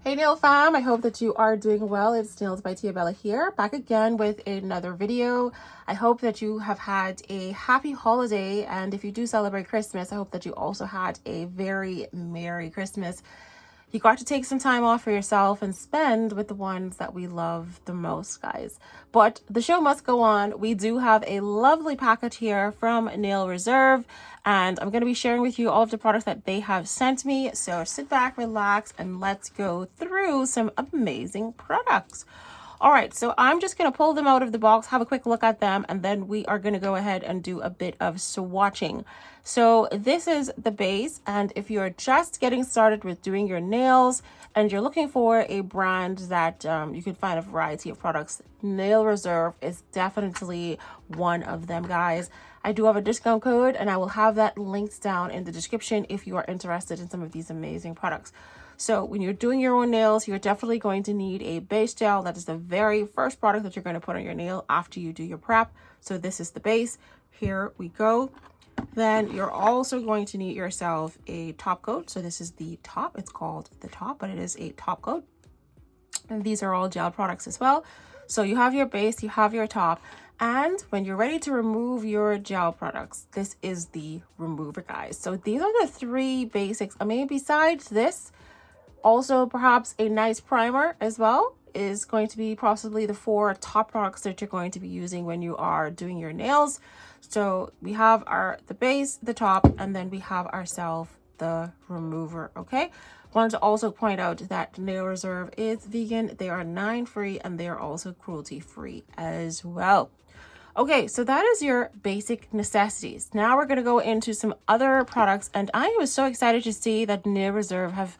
Hey nail fam, I hope that you are doing well. It's Nails by Tia Bella here, back again with another video. I hope that you have had a happy holiday, and if you do celebrate Christmas, I hope that you also had a very Merry Christmas. You got to take some time off for yourself and spend with the ones that we love the most, guys. But the show must go on. We do have a lovely package here from Nail Reserve, and I'm going to be sharing with you all of the products that they have sent me. So sit back, relax, and let's go through some amazing products. All right, so I'm just going to pull them out of the box, have a quick look at them, and then we are going to go ahead and do a bit of swatching. So this is the base, and if you're just getting started with doing your nails and you're looking for a brand that you can find a variety of products, Nail Reserve is definitely one of them, guys. I do have a discount code, and I will have that linked down in the description if you are interested in some of these amazing products. So when you're doing your own nails, you're definitely going to need a base gel. That is the very first product that you're going to put on your nail after you do your prep. So this is the base. Here we go. Then you're also going to need yourself a top coat. So this is the top. It's called the top, but it is a top coat. And these are all gel products as well. So you have your base, you have your top. And when you're ready to remove your gel products, this is the remover, guys. So these are the three basics. I mean, besides this, also perhaps a nice primer as well is going to be possibly the four top products that you're going to be using when you are doing your nails. So we have the base, the top, and then we have ourselves the remover. Okay, wanted to also point out that Nail Reserve is vegan, they are 9 free, and they are also cruelty free as well. Okay, so that is your basic necessities. Now we're going to go into some other products, and I was so excited to see that Nail Reserve have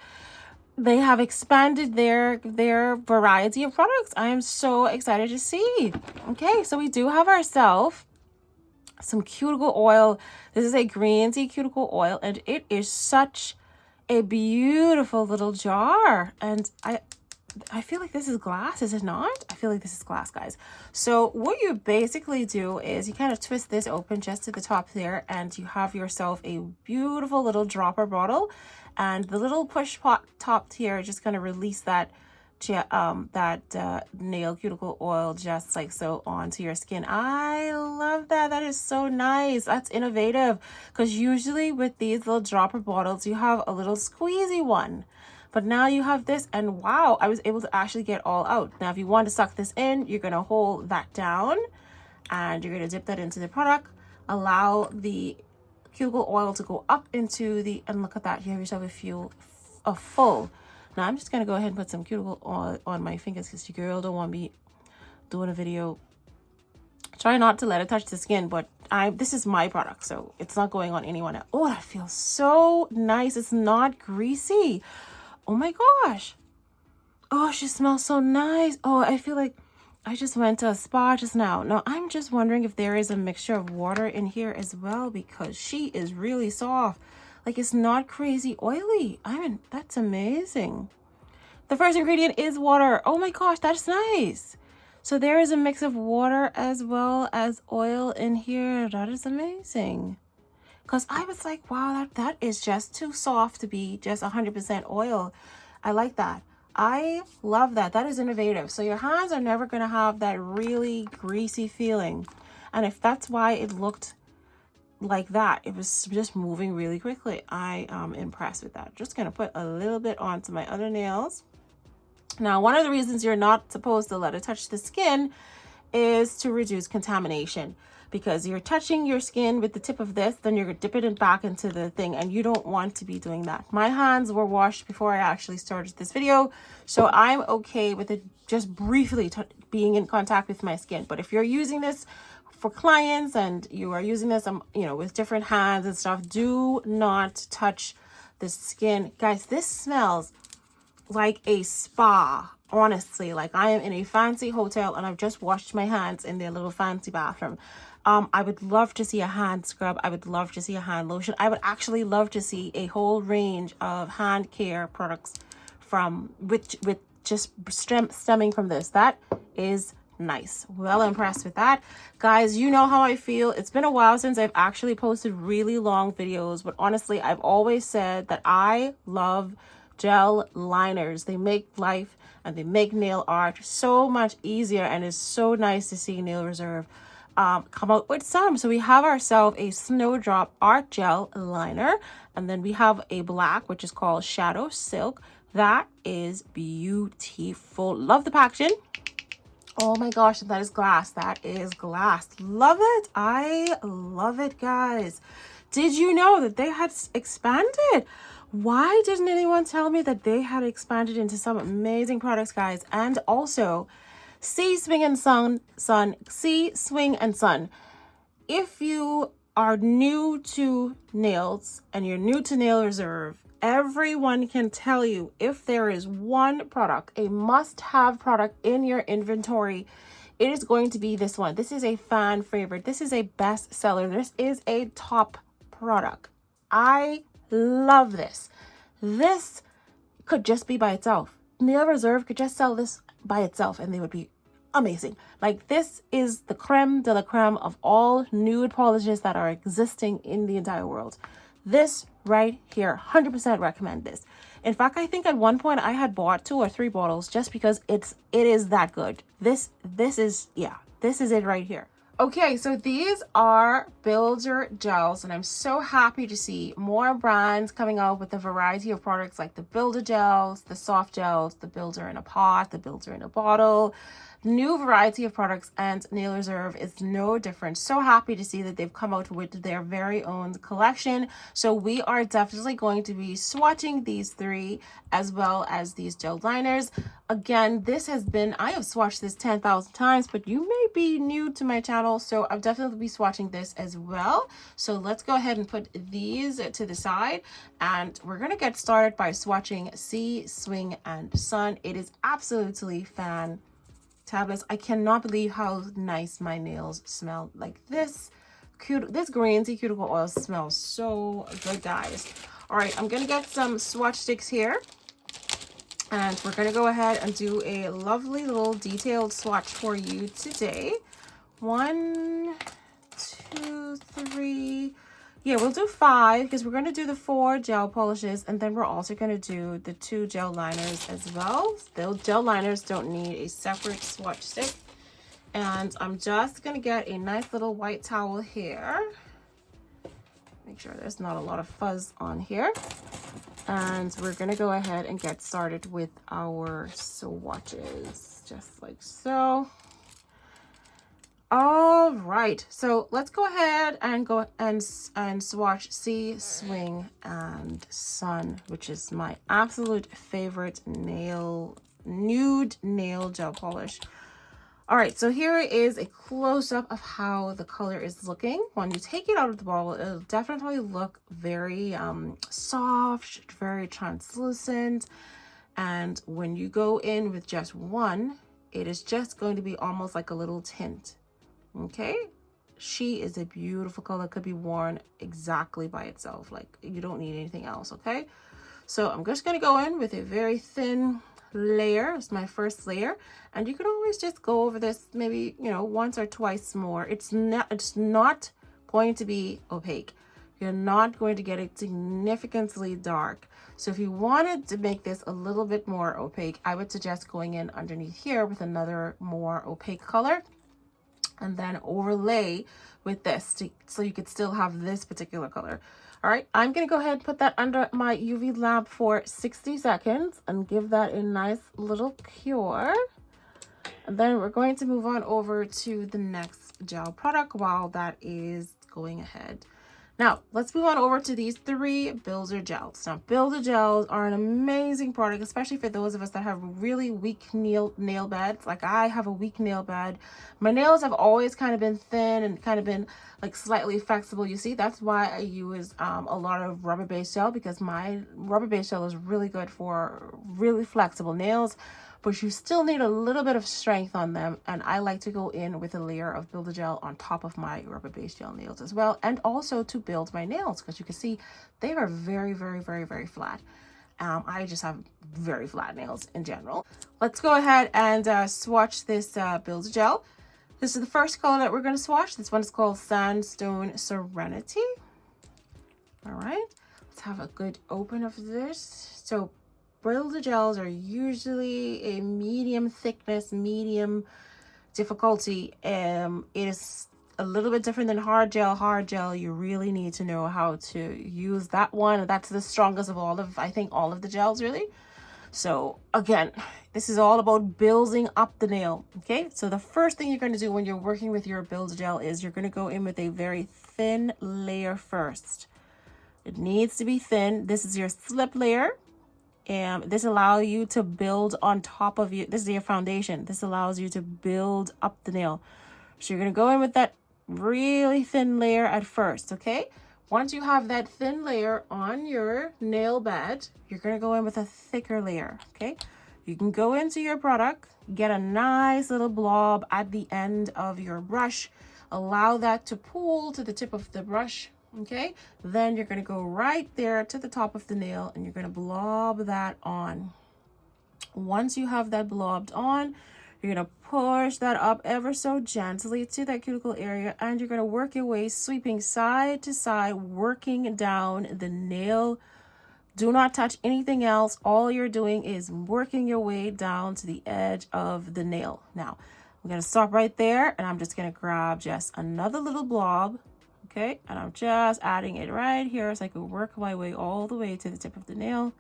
expanded their variety of products. I am so excited to see. Okay, so we do have ourselves some cuticle oil. This is a green tea cuticle oil, and it is such a beautiful little jar. And I feel like this is glass, is it not? I feel like this is glass, guys. So what you basically do is you kind of twist this open just to the top there, and you have yourself a beautiful little dropper bottle, and the little push pot top here is just going to release that nail cuticle oil just like so onto your skin. I love that. That is so nice. That's innovative, because usually with these little dropper bottles you have a little squeezy one, but now you have this, and wow, I was able to actually get all out. Now if you want to suck this in, you're going to hold that down and you're going to dip that into the product, allow the cuticle oil to go up into and look at that, you have yourself a full. Now I'm just going to go ahead and put some cuticle oil on my fingers, because your girl don't want me doing a video. Try not to let it touch the skin, but this is my product, so it's not going on anyone else. Oh, that feels so nice. It's not greasy. Oh my gosh. Oh, she smells so nice. Oh, I feel like I just went to a spa just now. Now, I'm just wondering if there is a mixture of water in here as well, because she is really soft. Like, it's not crazy oily. I mean, that's amazing. The first ingredient is water. Oh my gosh, that's nice. So there is a mix of water as well as oil in here. That is amazing. Because I was like, wow, that is just too soft to be just 100% oil. I like that. I love that. That is innovative. So your hands are never going to have that really greasy feeling. And if that's why it looked like that, it was just moving really quickly. I am impressed with that. Just going to put a little bit onto my other nails. Now, one of the reasons you're not supposed to let it touch the skin is to reduce contamination, because you're touching your skin with the tip of this, then you're dipping it back into the thing, and you don't want to be doing that. My hands were washed before I actually started this video, so I'm okay with it just briefly being in contact with my skin. But if you're using this for clients and you are using this with different hands and stuff, do not touch the skin. Guys, this smells like a spa. Honestly, like I am in a fancy hotel and I've just washed my hands in their little fancy bathroom. I would love to see a hand scrub. I would love to see a hand lotion. I would actually love to see a whole range of hand care products with just stemming from this. That is nice. Well impressed with that, guys. You know how I feel. It's been a while since I've actually posted really long videos, but honestly, I've always said that I love gel liners. They make life and they make nail art so much easier, and it's so nice to see Nail Reserve come out with some. So we have ourselves a Snowdrop Art Gel Liner, and then we have a black, which is called Shadow Silk. That is beautiful. Love the packaging. Oh my gosh, that is glass. That is glass. Love it. I love it, guys. Did you know that they had expanded? Why didn't anyone tell me that they had expanded into some amazing products, guys? And also, See Swing and Sun. See Swing and Sun. If you are new to nails and you're new to Nail Reserve, everyone can tell you if there is one product, a must-have product in your inventory, it is going to be this one. This is a fan favorite. This is a bestseller. This is a top product. I love this. This could just be by itself. Nail Reserve could just sell this by itself and they would be amazing. Like, this is the creme de la creme of all nude polishes that are existing in the entire world. This right here, 100% recommend this. In fact, I think at one point I had bought 2 or 3 bottles just because it is that good. This is it right here. Okay, so these are builder gels, and I'm so happy to see more brands coming out with a variety of products like the builder gels, the soft gels, the builder in a pot, the builder in a bottle. New variety of products, and Nail Reserve is no different. So happy to see that they've come out with their very own collection. So we are definitely going to be swatching these 3 as well as these gel liners. Again, this has been, I have swatched this 10,000 times, but you may be new to my channel, so I'll definitely be swatching this as well. So let's go ahead and put these to the side, and we're going to get started by swatching See Swing and Sun. It is absolutely fantastic. Tablets. I cannot believe how nice my nails smell. Like this green tea cuticle oil smells so good, guys. All right, I'm gonna get some swatch sticks here, and we're gonna go ahead and do a lovely little detailed swatch for you today. 1, 2, 3. Yeah, we'll do 5 because we're going to do the 4 gel polishes, and then we're also going to do the 2 gel liners as well. Those gel liners don't need a separate swatch stick. And I'm just going to get a nice little white towel here. Make sure there's not a lot of fuzz on here. And we're going to go ahead and get started with our swatches, just like so. All right, so let's go ahead and swatch See Swing and Sun, which is my absolute favorite nude nail gel polish. All right, so here is a close-up of how the color is looking. When you take it out of the bottle, it'll definitely look very soft, very translucent. And when you go in with just one, it is just going to be almost like a little tint. Okay, she is a beautiful color, could be worn exactly by itself. Like, you don't need anything else. Okay, so I'm just going to go in with a very thin layer. It's my first layer, and you can always just go over this maybe, you know, once or twice more. It's not going to be opaque. You're not going to get it significantly dark. So if you wanted to make this a little bit more opaque, I would suggest going in underneath here with another more opaque color, and then overlay with this so you could still have this particular color. All right, I'm gonna go ahead and put that under my UV lamp for 60 seconds and give that a nice little cure. And then we're going to move on over to the next gel product while that is going ahead. Now, let's move on over to these 3 builder gels. Now, builder gels are an amazing product, especially for those of us that have really weak nail beds. Like, I have a weak nail bed. My nails have always kind of been thin and kind of been like slightly flexible. You see, that's why I use a lot of rubber-based gel, because my rubber-based gel is really good for really flexible nails. But you still need a little bit of strength on them, and I like to go in with a layer of builder gel on top of my rubber-based gel nails as well, and also to build my nails, because you can see they are very, very, very, very flat. I just have very flat nails in general. Let's go ahead and swatch this builder gel. This is the first color that we're going to swatch. This one is called Sandstone Serenity. All right, let's have a good open of this. So Builder gels are usually a medium thickness, medium difficulty. It is a little bit different than hard gel. Hard gel, you really need to know how to use that one. That's the strongest of all of, I think, all of the gels, really. So again, this is all about building up the nail. Okay, so the first thing you're going to do when you're working with your builder gel is you're going to go in with a very thin layer first. It needs to be thin. This is your slip layer. And this allows you to build on top of you. This is your foundation. This allows you to build up the nail. So you're going to go in with that really thin layer at first, okay? Once you have that thin layer on your nail bed, you're going to go in with a thicker layer, okay? You can go into your product, get a nice little blob at the end of your brush, allow that to pool to the tip of the brush, okay? Then you're going to go right there to the top of the nail and you're going to blob that on. Once you have that blobbed on, you're going to push that up ever so gently to that cuticle area, and you're going to work your way, sweeping side to side, working down the nail. Do not touch anything else. All you're doing is working your way down to the edge of the nail. Now, I'm going to stop right there, and I'm just going to grab just another little blob, okay? And I'm just adding it right here so I can work my way all the way to the tip of the nail.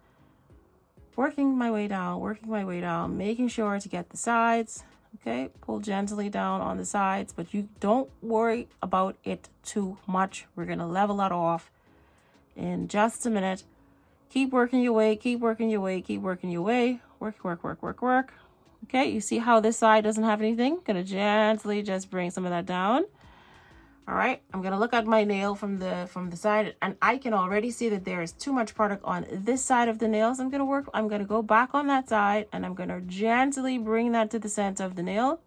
Working my way down, making sure to get the sides, okay? Pull gently down on the sides, but you don't worry about it too much. We're gonna level that off in just a minute. Keep working your way, work. Okay, you see how this side doesn't have anything? Gonna gently just bring some of that down. All right, I'm gonna look at my nail from the side, and I can already see that there is too much product on this side of the nail. So I'm gonna go back on that side, and I'm gonna gently bring that to the center of the nail,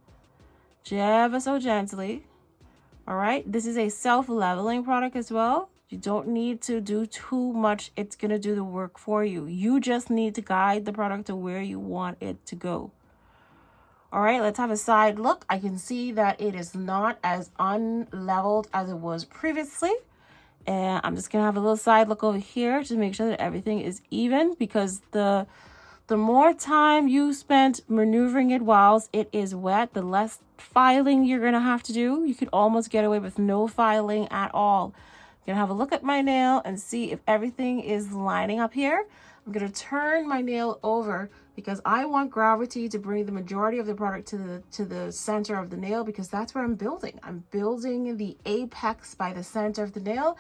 ever so gently. All right, this is a self-leveling product as well. You don't need to do too much. It's gonna do the work for you. You just need to guide the product to where you want it to go. All right, let's have a side look. I can see that it is not as unleveled as it was previously. And I'm just gonna have a little side look over here to make sure that everything is even, because the more time you spend maneuvering it whilst it is wet, the less filing you're gonna have to do. You could almost get away with no filing at all. I'm gonna have a look at my nail and see if everything is lining up here. I'm gonna turn my nail over because I want gravity to bring the majority of the product to the center of the nail, because that's where I'm building. I'm building the apex by the center of the nail.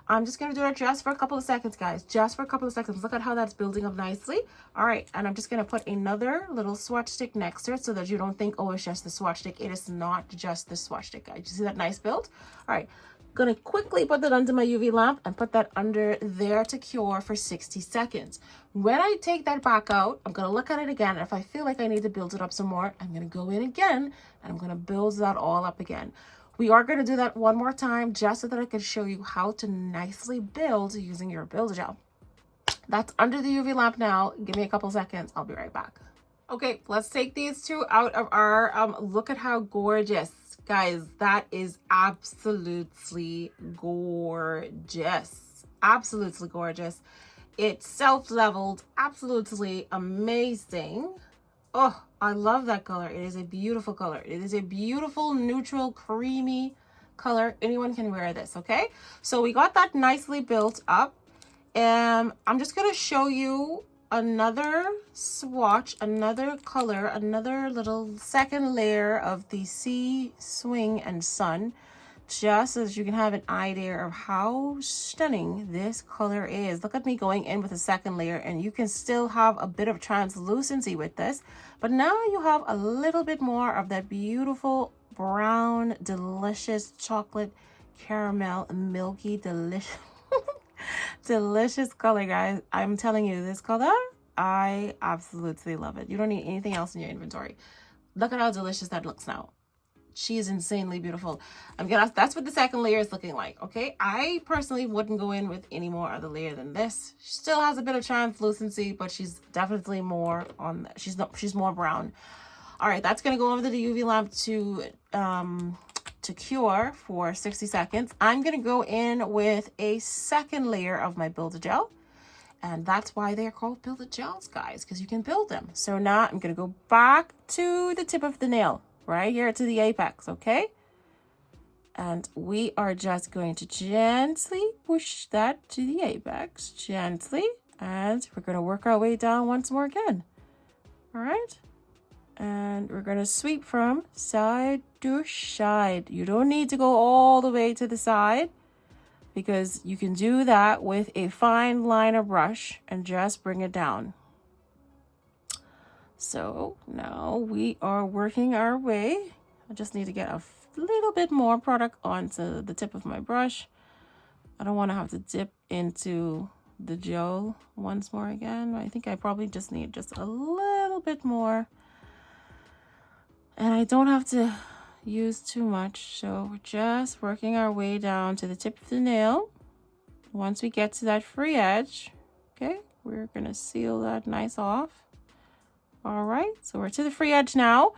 I'm just going to do it just for a couple of seconds, guys. Just for a couple of seconds. Look at how that's building up nicely. All right, and I'm just going to put another little swatch stick next to it so that you don't think, oh, it's just the swatch stick. It is not just the swatch stick, guys. You see that nice build? All right. Going to quickly put that under my UV lamp and put that under there to cure for 60 seconds. When I take that back out, I'm going to look at it again. If I feel like I need to build it up some more, I'm going to go in again and I'm going to build that all up again. We are going to do that one more time just so that I can show you how to nicely build using your builder gel. That's under the UV lamp now. Give me a couple seconds. I'll be right back. Okay, let's take these two out of our, look at how gorgeous. Guys, that is absolutely gorgeous. Absolutely gorgeous. It's self-leveled, absolutely amazing. Oh, I love that color. It is a beautiful color. It is a beautiful, neutral, creamy color. Anyone can wear this, okay? So we got that nicely built up. And I'm just going to show you another swatch, another color, another little second layer of the Sea, Swing, and Sun, just so that you can have an idea of how stunning this color is. Look at me going in with a second layer, and you can still have a bit of translucency with this, but now you have a little bit more of that beautiful brown, delicious chocolate caramel, milky, delicious delicious color, guys. I'm telling you, this color, I absolutely love it. You don't need anything else in your inventory. Look at how delicious that looks now. She is insanely beautiful. That's what the second layer is looking like, okay? I personally wouldn't go in with any more other layer than this. She still has a bit of translucency, but she's definitely more on, she's more brown. All right, that's gonna go over to the UV lamp to cure for 60 seconds. I'm gonna go in with a second layer of my builder gel, And that's why they're called build-it gels, guys, because you can build them. So now I'm going to go back to the tip of the nail, right here to the apex, okay? And we are just going to gently push that to the apex, gently. And we're going to work our way down once more again. All right? And we're going to sweep from side to side. You don't need to go all the way to the side, because you can do that with a fine liner brush and just bring it down. So now we are working our way. I just need to get a little bit more product onto the tip of my brush. I don't want to have to dip into the gel once more again. I think I probably just need just a little bit more. And I don't have to use too much, so we're just working our way down to the tip of the nail. Once we get to that free edge, okay, we're gonna seal that nice off. All right, so we're to the free edge now.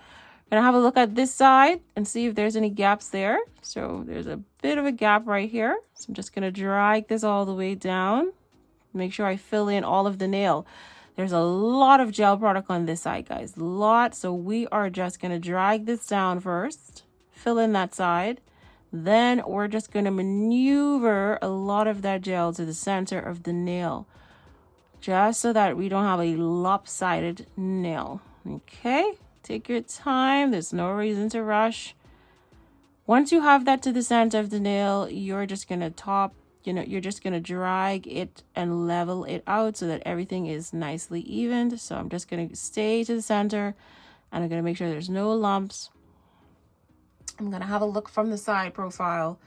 Gonna have a look at this side and see if there's any gaps there. So there's a bit of a gap right here, so I'm just gonna drag this all the way down. Make sure I fill in all of the nail. There's a lot of gel product on this side, guys, a lot. So we are just gonna drag this down first, fill in that side. Then we're just gonna maneuver a lot of that gel to the center of the nail, just so that we don't have a lopsided nail. Okay, take your time. There's no reason to rush. Once you have that to the center of the nail, you're just gonna you're just gonna drag it and level it out so that everything is nicely evened. So I'm just gonna stay to the center, and I'm gonna make sure there's no lumps. I'm gonna have a look from the side profile,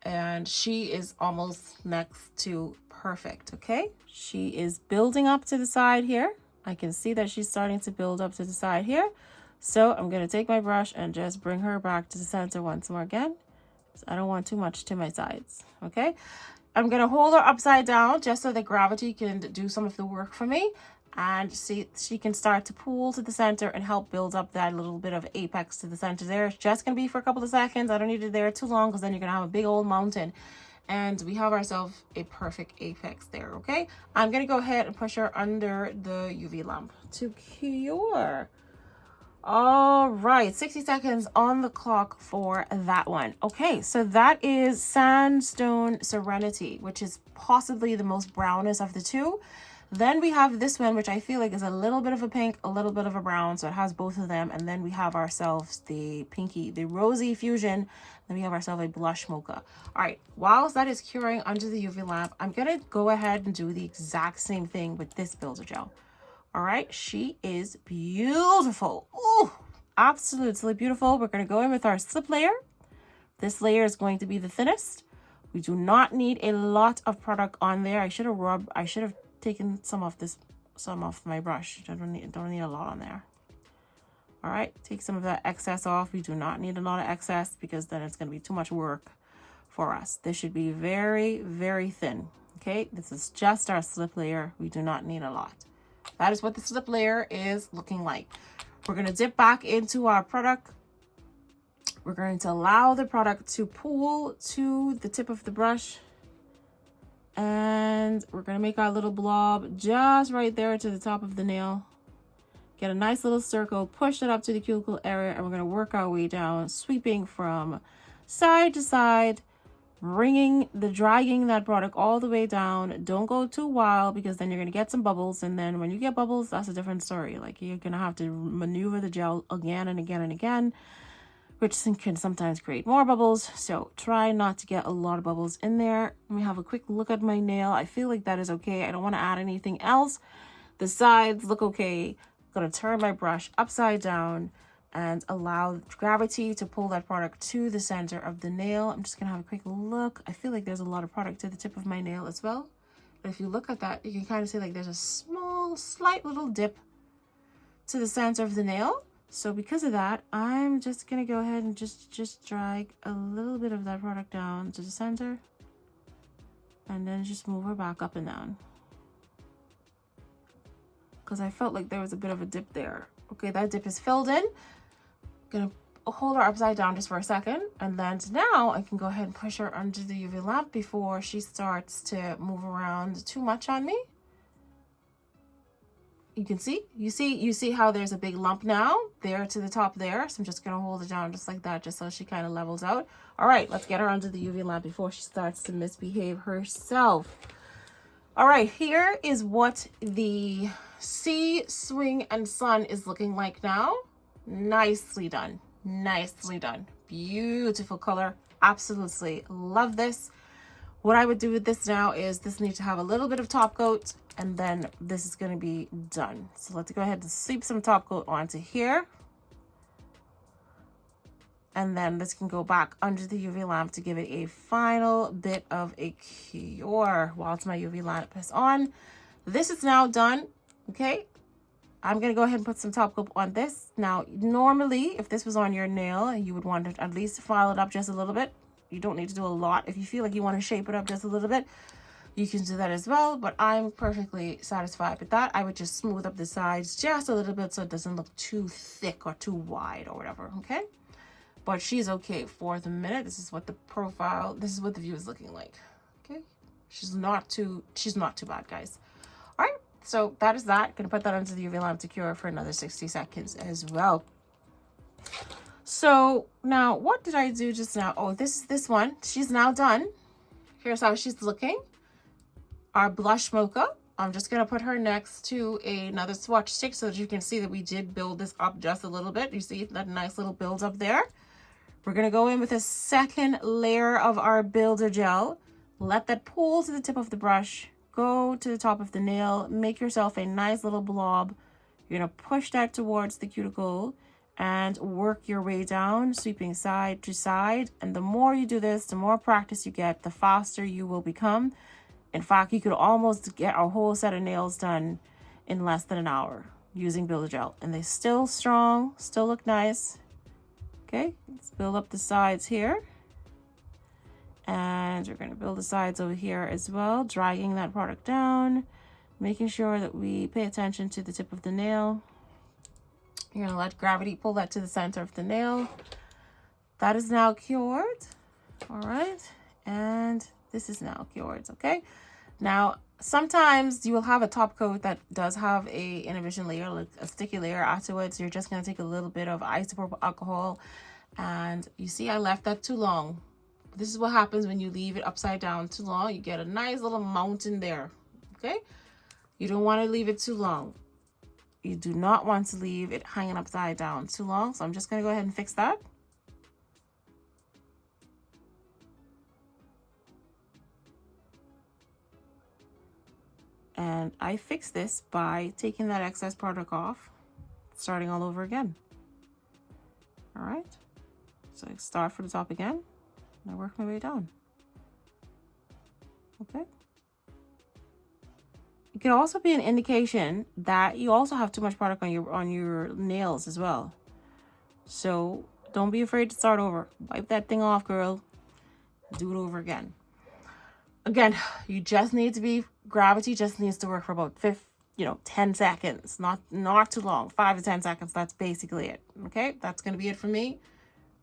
and she is almost next to perfect. Okay, she is building up to the side here. I can see that she's starting to build up to the side here. So I'm gonna take my brush and just bring her back to the center once more again. So I don't want too much to my sides. Okay, I'm gonna hold her upside down just so that gravity can do some of the work for me, and see she can start to pull to the center and help build up that little bit of apex to the center there. It's just gonna be for a couple of seconds. I don't need it there too long, because then you're gonna have a big old mountain, and we have ourselves a perfect apex there. Okay, I'm gonna go ahead and push her under the UV lamp to cure. All right, 60 seconds on the clock for that one. Okay, so that is Sandstone Serenity, which is possibly the most brownest of the two. Then we have this one, which I feel like is a little bit of a pink, a little bit of a brown, so it has both of them. And then we have ourselves the pinky, the rosy fusion. Then we have ourselves a blush mocha. All right, whilst that is curing under the UV lamp, I'm gonna go ahead and do the exact same thing with this builder gel. All right, she is beautiful. Oh, absolutely beautiful. We're gonna go in with our slip layer. This layer is going to be the thinnest. We do not need a lot of product on there. I should have taken some off my brush. I don't need a lot on there. All right, take some of that excess off. We do not need a lot of excess, because then it's gonna be too much work for us. This should be very, very thin. Okay, this is just our slip layer. We do not need a lot. That is what the slip layer is looking like. We're going to dip back into our product. We're going to allow the product to pool to the tip of the brush. And we're going to make our little blob just right there to the top of the nail. Get a nice little circle, push it up to the cuticle area, and we're going to work our way down, sweeping from side to side, dragging that product all the way down. Don't go too wild, because then you're going to get some bubbles, and then when you get bubbles, that's a different story. Like, you're going to have to maneuver the gel again and again and again, which can sometimes create more bubbles. So try not to get a lot of bubbles in there. Let me have a quick look at my nail. I feel like that is okay. I don't want to add anything else. The sides look okay. I'm going to turn my brush upside down and allow gravity to pull that product to the center of the nail. I'm just gonna have a quick look. I feel like there's a lot of product to the tip of my nail as well. But if you look at that, you can kind of see like there's a small, slight little dip to the center of the nail. So because of that, I'm just gonna go ahead and just drag a little bit of that product down to the center, and then just move her back up and down, because I felt like there was a bit of a dip there. Okay, that dip is filled in. Gonna hold her upside down just for a second, and then now I can go ahead and push her under the UV lamp before she starts to move around too much on me. you can see, you see how there's a big lump now there to the top there. So I'm just going to hold it down just like that, just so she kind of levels out. All right, let's get her under the UV lamp before she starts to misbehave herself. All right, here is what the sea, swing, and sun is looking like now. Nicely done. Nicely done. Beautiful color. Absolutely love this. What I would do with this now is this needs to have a little bit of top coat, and then this is going to be done. So let's go ahead and sweep some top coat onto here. And then this can go back under the UV lamp to give it a final bit of a cure whilst my UV lamp is on. This is now done. Okay. I'm going to go ahead and put some top coat on this. Now, normally, if this was on your nail, you would want to at least file it up just a little bit. You don't need to do a lot. If you feel like you want to shape it up just a little bit, you can do that as well. But I'm perfectly satisfied with that. I would just smooth up the sides just a little bit so it doesn't look too thick or too wide or whatever. Okay. But she's okay for the minute. This is what the profile, this is what the view is looking like. Okay. She's not too bad, guys. All right. So that is that. Gonna put that onto the UV lamp to cure for another 60 seconds as well. So now what did I do just now? Oh, this is this one. She's now done. Here's how she's looking. Our blush mocha. I'm just gonna put her next to another swatch stick so that you can see that we did build this up just a little bit. You see that nice little build up there. We're going to go in with a second layer of our builder gel. Let that pool to the tip of the brush. Go to the top of the nail. Make yourself a nice little blob. You're going to push that towards the cuticle and work your way down, sweeping side to side. And the more you do this, the more practice you get, the faster you will become. In fact, you could almost get a whole set of nails done in less than an hour using builder gel. And they're still strong, still look nice. Okay, let's build up the sides here. And we're going to build the sides over here as well, dragging that product down, making sure that we pay attention to the tip of the nail. You're going to let gravity pull that to the center of the nail. That is now cured. All right, and this is now cured, okay? Now, sometimes you will have a top coat that does have a inhibition layer, like a sticky layer afterwards. You're just going to take a little bit of isopropyl alcohol, and you see I left that too long. This is what happens when you leave it upside down too long. You get a nice little mountain there, okay? You don't want to leave it too long. You do not want to leave it hanging upside down too long. So I'm just going to go ahead and fix that. And I fix this by taking that excess product off, starting all over again. All right. So I start from the top again, and I work my way down. Okay. It can also be an indication that you also have too much product on your nails as well. So don't be afraid to start over. Wipe that thing off, girl. Do it over again. Again, you just need to be, gravity just needs to work for about 10 seconds, not too long, 5 to 10 seconds. That's basically it. Okay, that's going to be it for me.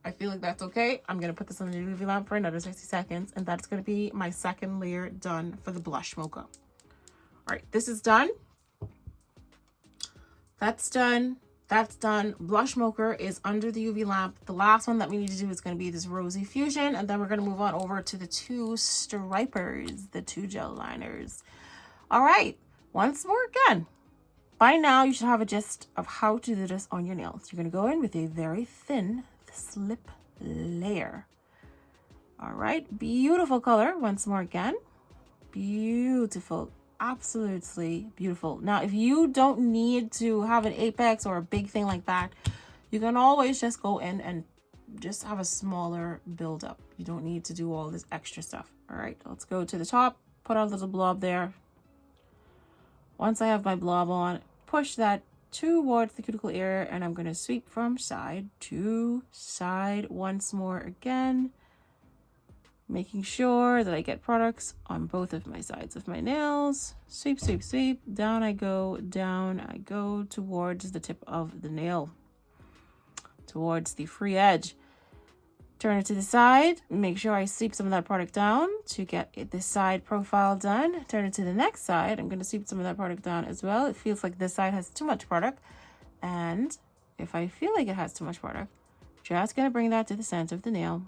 I feel like that's okay. I'm going to put this on the UV lamp for another 60 seconds, and that's going to be my second layer done for the blush mocha. All right, this is done. That's done. That's done. Blush mocha is under the UV lamp. The last one that we need to do is going to be this Rosy Fusion, and then we're going to move on over to the two stripers, the two gel liners. All right, once more again. By now, you should have a gist of how to do this on your nails. You're going to go in with a very thin slip layer. All right, beautiful color. Once more again. Beautiful. Absolutely beautiful. Now, if you don't need to have an apex or a big thing like that, you can always just go in and just have a smaller buildup. You don't need to do all this extra stuff. All right, let's go to the top, put our little blob there. Once I have my blob on, push that towards the cuticle area, and I'm going to sweep from side to side once more again, making sure that I get products on both of my sides of my nails. Sweep, sweep, sweep. Down I go towards the tip of the nail, towards the free edge. Turn it to the side. Make sure I sweep some of that product down to get this side profile done. Turn it to the next side. I'm going to sweep some of that product down as well. It feels like this side has too much product. And if I feel like it has too much product, just going to bring that to the center of the nail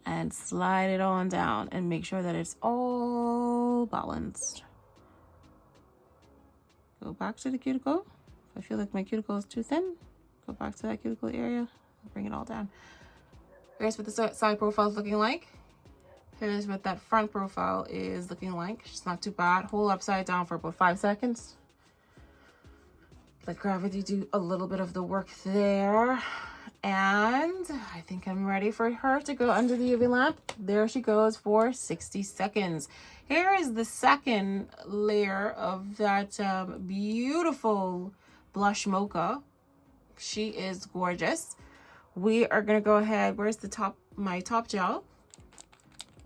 and slide it on down and make sure that it's all balanced. Go back to the cuticle. If I feel like my cuticle is too thin, go back to that cuticle area. Bring it all down. Here's what the side profile is looking like. Here's what that front profile is looking like. It's not too bad. Hold upside down for about 5 seconds. Let gravity do a little bit of the work there. And I think I'm ready for her to go under the UV lamp. There she goes for 60 seconds. Here is the second layer of that beautiful blush mocha. She is gorgeous. We are gonna go ahead, where's the top, my top gel?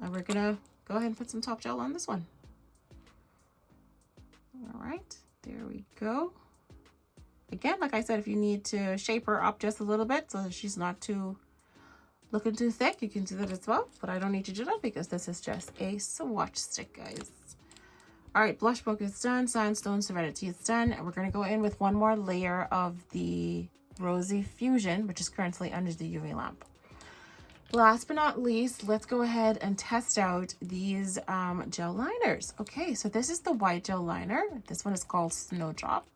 And we're gonna go ahead and put some top gel on this one. All right, there we go. Again, like I said, if you need to shape her up just a little bit so that she's not looking too thick, you can do that as well. But I don't need to do that because this is just a swatch stick, guys. All right, blush mocha is done, sandstone serenity is done, and we're gonna go in with one more layer of the Rosy Fusion, which is currently under the UV lamp. Last but not least, let's go ahead and test out these gel liners. Okay, so this is the white gel liner. This one is called Snowdrop.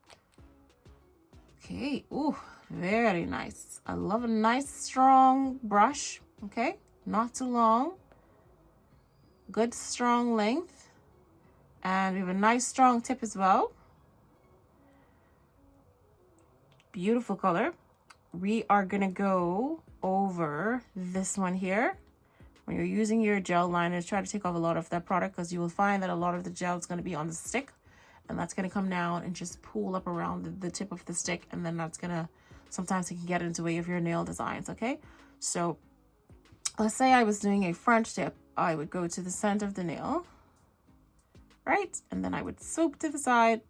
Okay, ooh, very nice. I love a nice strong brush. Okay, not too long. Good strong length. And we have a nice strong tip as well. Beautiful color. We are gonna go over this one here. When you're using your gel liners, try to take off a lot of that product because you will find that a lot of the gel is going to be on the stick, and that's going to come down and just pool up around the tip of the stick, and then that's gonna, sometimes it can get into the way of your nail designs. Okay, so let's say I was doing a front tip. I would go to the center of the nail, right, and then I would swoop to the side.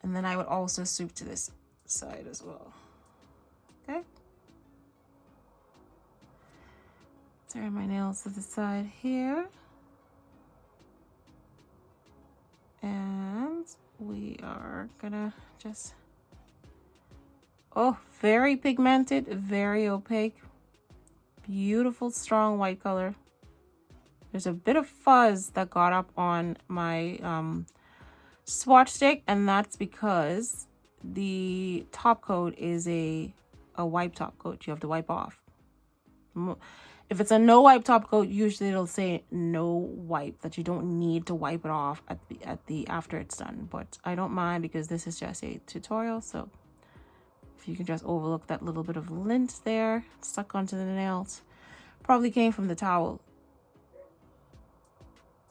And then I would also swoop to this side as well. Okay. Turn my nails to the side here. And we are gonna just, oh, very pigmented, very opaque, beautiful, strong white color. There's a bit of fuzz that got up on my swatch stick, and that's because the top coat is a wipe top coat. You have to wipe off. If it's a no wipe top coat, usually it'll say no wipe, that you don't need to wipe it off at the after it's done. But I don't mind because this is just a tutorial, so if you can just overlook that little bit of lint there stuck onto the nails, probably came from the towel.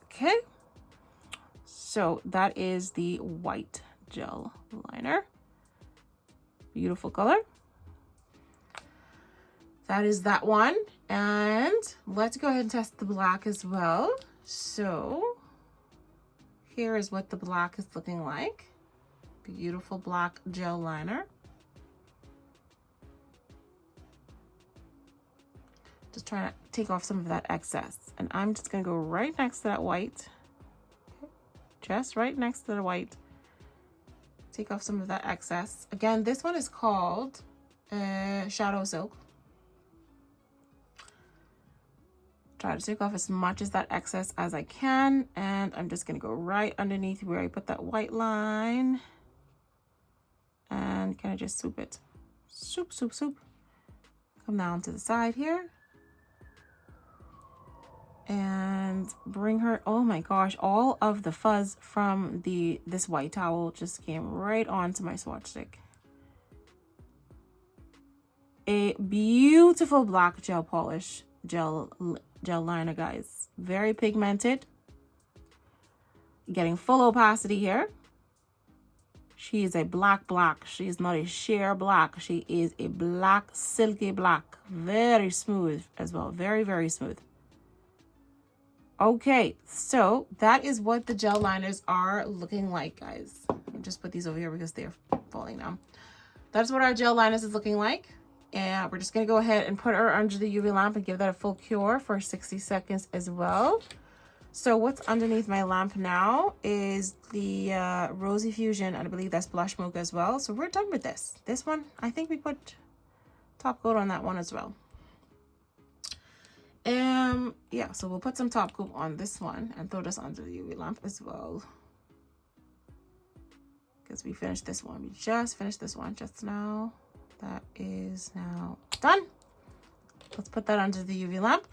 Okay. So that is the white gel liner. Beautiful color. That is that one. And let's go ahead and test the black as well. So here is what the black is looking like. Beautiful black gel liner. Just trying to take off some of that excess. And I'm just going to go right next to that white. Just right next to the white. Take off some of that excess. Again, this one is called Shadow Silk. Try to take off as much of that excess as I can. And I'm just going to go right underneath where I put that white line. And kind of just swoop it. Swoop, swoop, swoop. Come down to the side here. And bring her, oh my gosh, all of the fuzz from this white towel just came right onto my swatch stick. A beautiful black gel polish gel liner, guys. Very pigmented. Getting full opacity here. She is a black. She is not a sheer black. She is a black, silky black. Very smooth as well. Very, very smooth. Okay, so that is what the gel liners are looking like, guys. I'll just put these over here because they're falling down. That's what our gel liners is looking like. And we're just going to go ahead and put her under the UV lamp and give that a full cure for 60 seconds as well. So what's underneath my lamp now is the Rosy Fusion, and I believe that's Blush Mocha as well. So we're done with this. This one, I think we put top coat on that one as well. Yeah, so we'll put some top coat on this one and throw this under the UV lamp as well. Because we finished this one. We just finished this one just now. That is now done. Let's put that under the UV lamp.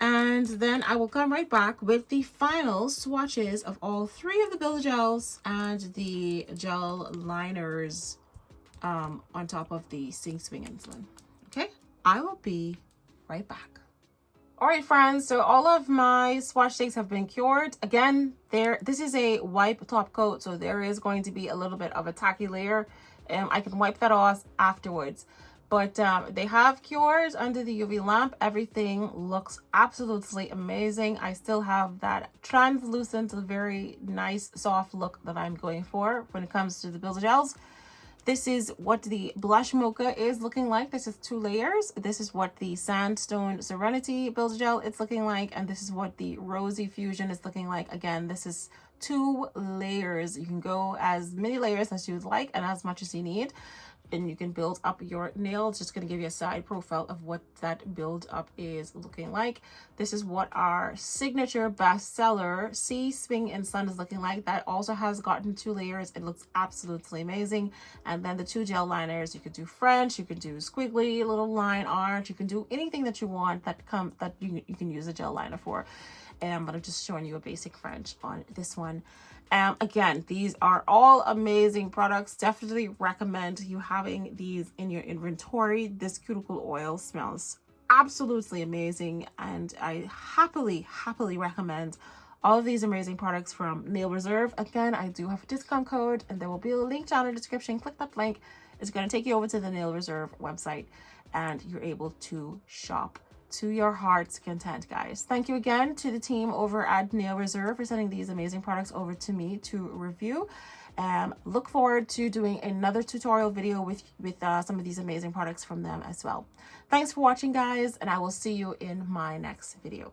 And then I will come right back with the final swatches of all 3 of the builder gels and the gel liners on top of the Swing Insulin. Okay, I will be right back. All right, friends, so all of my swatch sticks have been cured. Again, this is a wipe top coat, so there is going to be a little bit of a tacky layer. I can wipe that off afterwards. But they have cured under the UV lamp. Everything looks absolutely amazing. I still have that translucent, very nice, soft look that I'm going for when it comes to the builder gels. This is what the Blush Mocha is looking like. This is 2 layers. This is what the Sandstone Serenity builder gel is looking like. And this is what the Rosy Fusion is looking like. Again, this is 2 layers. You can go as many layers as you would like and as much as you need. And you can build up your nails. Just going to give you a side profile of what that build up is looking like. This is what our signature bestseller Swing in Sun is looking like. That also has gotten 2 layers. It looks absolutely amazing. And then the 2 gel liners. You could do French, you could do squiggly little line art, you can do anything that you want that you can use a gel liner for. But I'm just showing you a basic French on this one. Again, these are all amazing products. Definitely recommend you having these in your inventory. This cuticle oil smells absolutely amazing, and I happily recommend all of these amazing products from Nail Reserve. Again, I do have a discount code, and there will be a link down in the description. Click that link. It's going to take you over to the Nail Reserve website, and you're able to shop to your heart's content, guys. Thank you again to the team over at Nail Reserve for sending these amazing products over to me to review. Look forward to doing another tutorial video with some of these amazing products from them as well. Thanks for watching, guys, and I will see you in my next video.